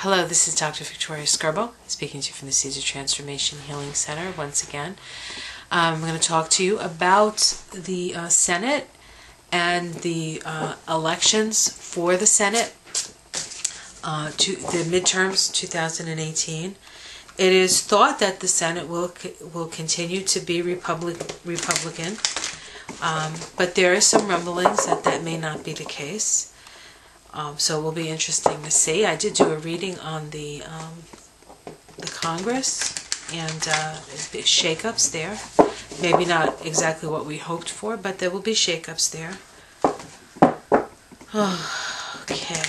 Hello, this is Dr. Victoria Skirbo, speaking to you from the Seeds of Transformation Healing Center once again. I'm going to talk to you about the Senate and the elections for the Senate, to the midterms 2018. It is thought that the Senate will continue to be Republican, but there are some rumblings that may not be the case. So it will be interesting to see. I did do a reading on the Congress and shakeups there. Maybe not exactly what we hoped for, but there will be shakeups there. Okay,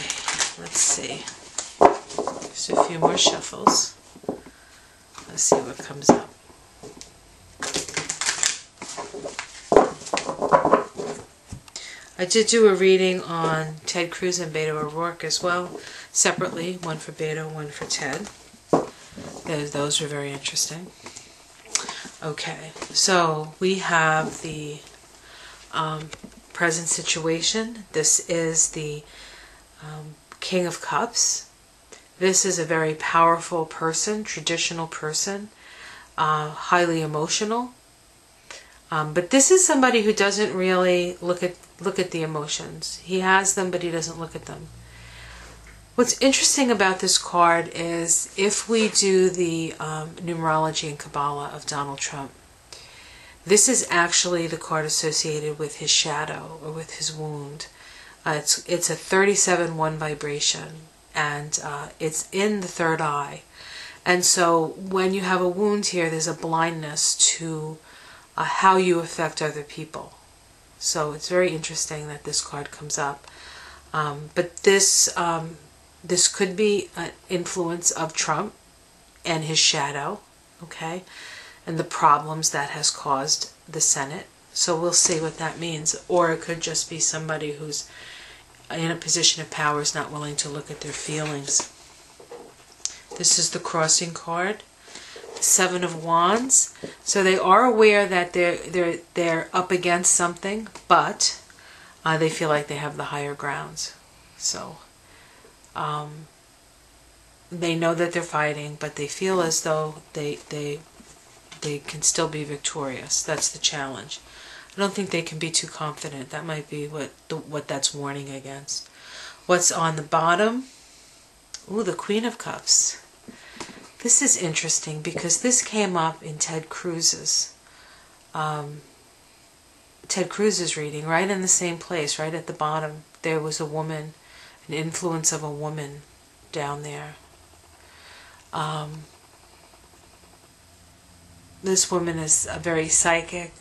let's see. Just a few more shuffles. Let's see what comes up. I did do a reading on Ted Cruz and Beto O'Rourke as well, separately, one for Beto, one for Ted. Those were very interesting. Okay, so we have the present situation. This is the King of Cups. This is a very powerful person, traditional person, highly emotional. But this is somebody who doesn't really look at the emotions. He has them, but he doesn't look at them. What's interesting about this card is if we do the numerology and Kabbalah of Donald Trump, this is actually the card associated with his shadow or with his wound. It's a 37-1 vibration, and it's in the third eye. And so when you have a wound here, there's a blindness to how you affect other people. So it's very interesting that this card comes up. But this could be an influence of Trump and his shadow, okay, and the problems that has caused the Senate. So we'll see what that means. Or it could just be somebody who's in a position of power is not willing to look at their feelings. This is the crossing card. Seven of Wands. So they are aware that they're up against something, but they feel like they have the higher grounds. So they know that they're fighting, but they feel as though they can still be victorious. That's the challenge. I don't think they can be too confident. That might be what that's warning against. What's on the bottom? Ooh, the Queen of Cups. This is interesting because this came up in Ted Cruz's reading, right in the same place, right at the bottom. There was a woman, an influence of a woman down there. This woman is very psychic,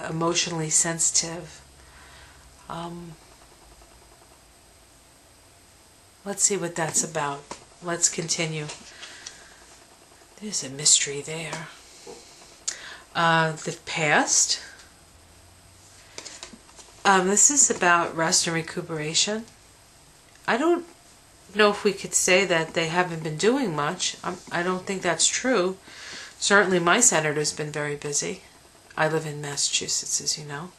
emotionally sensitive. Let's see what that's about. Let's continue. There's a mystery there. The past. This is about rest and recuperation. I don't know if we could say that they haven't been doing much. I don't think that's true. Certainly my senator's been very busy. I live in Massachusetts, as you know.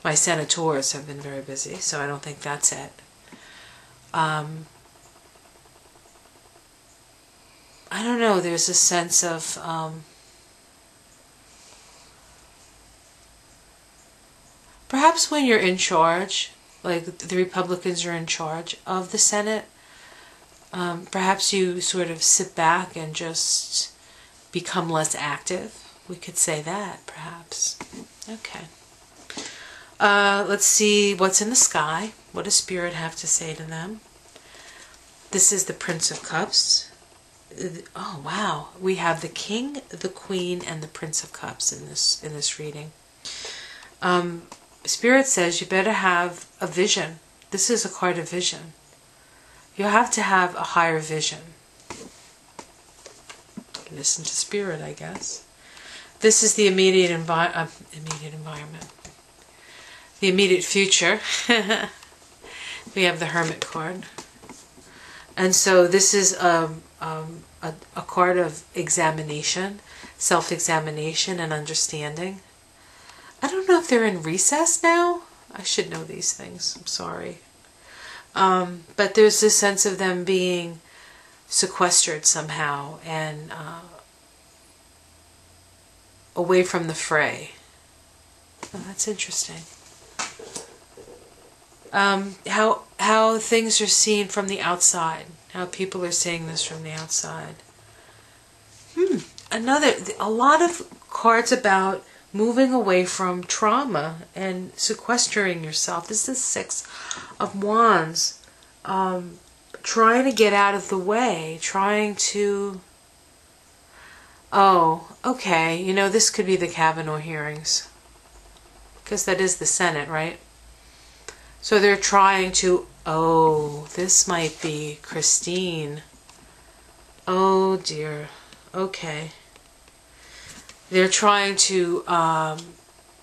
My senators have been very busy, so I don't think that's it. I don't know, there's a sense of perhaps when you're in charge, like the Republicans are in charge of the Senate, perhaps you sort of sit back and just become less active. We could say that, perhaps. Okay. Let's see what's in the sky. What does Spirit have to say to them? This is the Prince of Cups. Oh wow, we have the King, the Queen, and the Prince of Cups in this reading. Spirit says you better have a vision. This is a card of vision. You have to have a higher vision. Listen to Spirit, I guess. This is the immediate environment, the immediate future. We have the Hermit Chord, and so this is a card of examination, self-examination and understanding. I don't know if they're in recess now. I should know these things. I'm sorry. But there's this sense of them being sequestered somehow and away from the fray. Oh, that's interesting. How things are seen from the outside. How people are seeing this from the outside. A lot of cards about moving away from trauma and sequestering yourself. This is 6 of Wands. Trying to get out of the way. Trying to... Oh, okay. You know, this could be the Kavanaugh hearings. Because that is the Senate, right? So they're trying to... Oh, this might be Christine. Oh, dear. Okay. They're trying to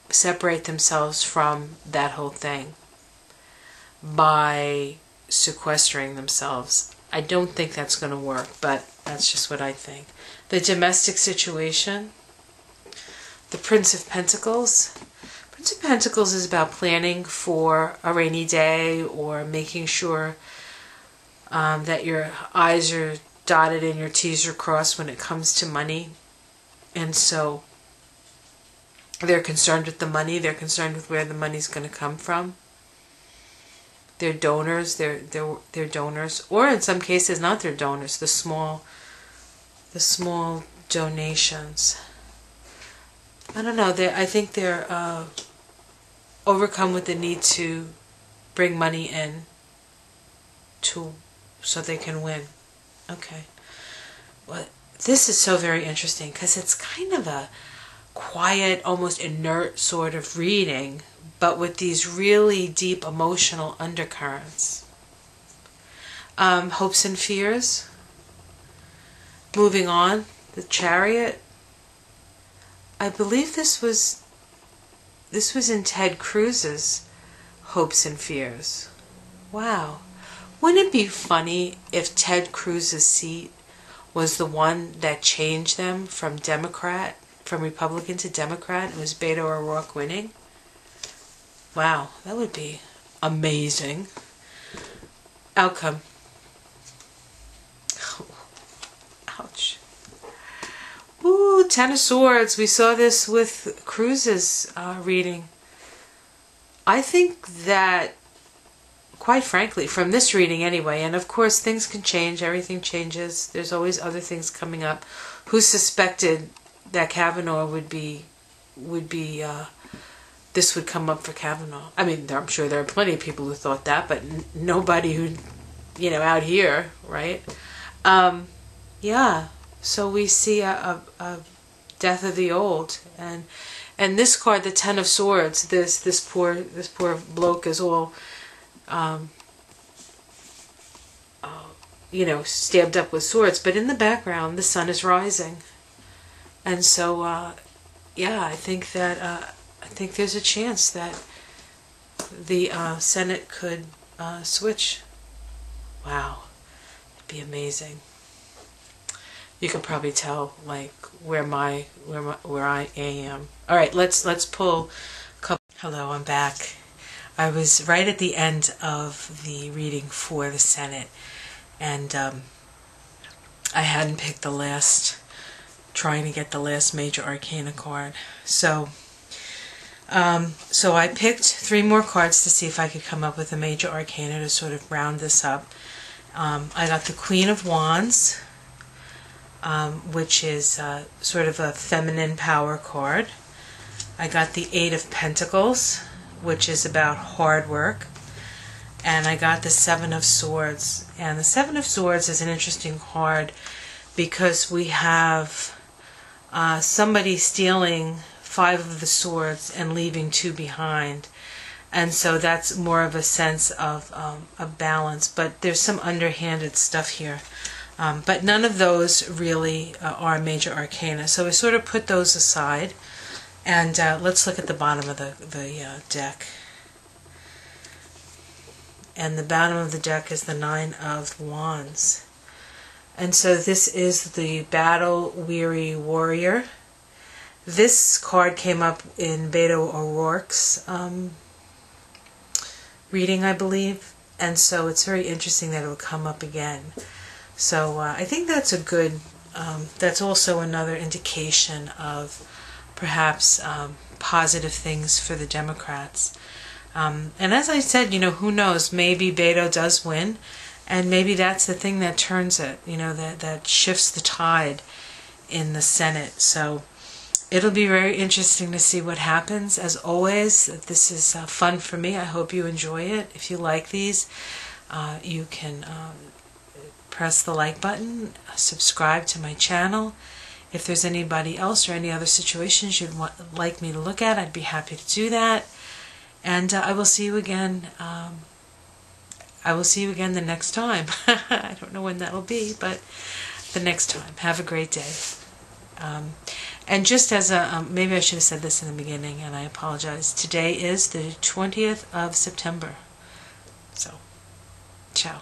separate themselves from that whole thing by sequestering themselves. I don't think that's going to work, but that's just what I think. The domestic situation. The Prince of Pentacles. Prince of Pentacles is about planning for a rainy day or making sure that your I's are dotted and your T's are crossed when it comes to money. And so they're concerned with the money. They're concerned with where the money's going to come from. They're donors. They're donors, or in some cases not their donors. The small donations. I don't know. I think they're overcome with the need to bring money in so they can win. Okay. Well, this is so very interesting because it's kind of a quiet, almost inert sort of reading, but with these really deep emotional undercurrents. Hopes and fears. Moving on, the Chariot. I believe this was in Ted Cruz's Hopes and Fears. Wow. Wouldn't it be funny if Ted Cruz's seat was the one that changed them from Republican to Democrat? It was Beto O'Rourke winning. Wow, that would be amazing. Outcome. Oh, ouch. Ooh, 10 of Swords. We saw this with Cruz's reading. I think that, quite frankly, from this reading anyway, and of course things can change, everything changes, there's always other things coming up. Who suspected that Kavanaugh this would come up for Kavanaugh? I mean, I'm sure there are plenty of people who thought that, but nobody who, out here, right? Yeah, so we see a death of the old, and this card, the 10 of Swords, this poor bloke is all stabbed up with swords, but in the background the sun is rising. And so yeah, I think there's a chance that the Senate could switch. Wow, it'd be amazing. You can probably tell like where I am. All right, let's pull a couple. Hello, I'm back. I was right at the end of the reading for the Senate, and I hadn't picked trying to get the last major Arcana card. So I picked 3 more cards to see if I could come up with a major Arcana to sort of round this up. I got the Queen of Wands, which is sort of a feminine power card. I got the 8 of Pentacles, which is about hard work. And I got the 7 of Swords. And the 7 of Swords is an interesting card because we have somebody stealing 5 of the swords and leaving 2 behind. And so that's more of a sense of a balance. But there's some underhanded stuff here. But none of those really are major Arcana. So we sort of put those aside. And let's look at the bottom of the deck. And the bottom of the deck is the 9 of Wands. And so this is the battle-weary warrior. This card came up in Beto O'Rourke's reading, I believe. And so it's very interesting that it will come up again. So I think that's a good, that's also another indication of perhaps positive things for the Democrats. And as I said, who knows, maybe Beto does win, and maybe that's the thing that turns it, that shifts the tide in the Senate. So it'll be very interesting to see what happens. As always, this is fun for me. I hope you enjoy it. If you like these, you can press the like button, subscribe to my channel. If there's anybody else or any other situations you'd like me to look at, I'd be happy to do that. And I will see you again. I will see you again the next time. I don't know when that'll be, but the next time. Have a great day. And just as a, maybe I should have said this in the beginning, and I apologize. Today is the 20th of September. So, ciao.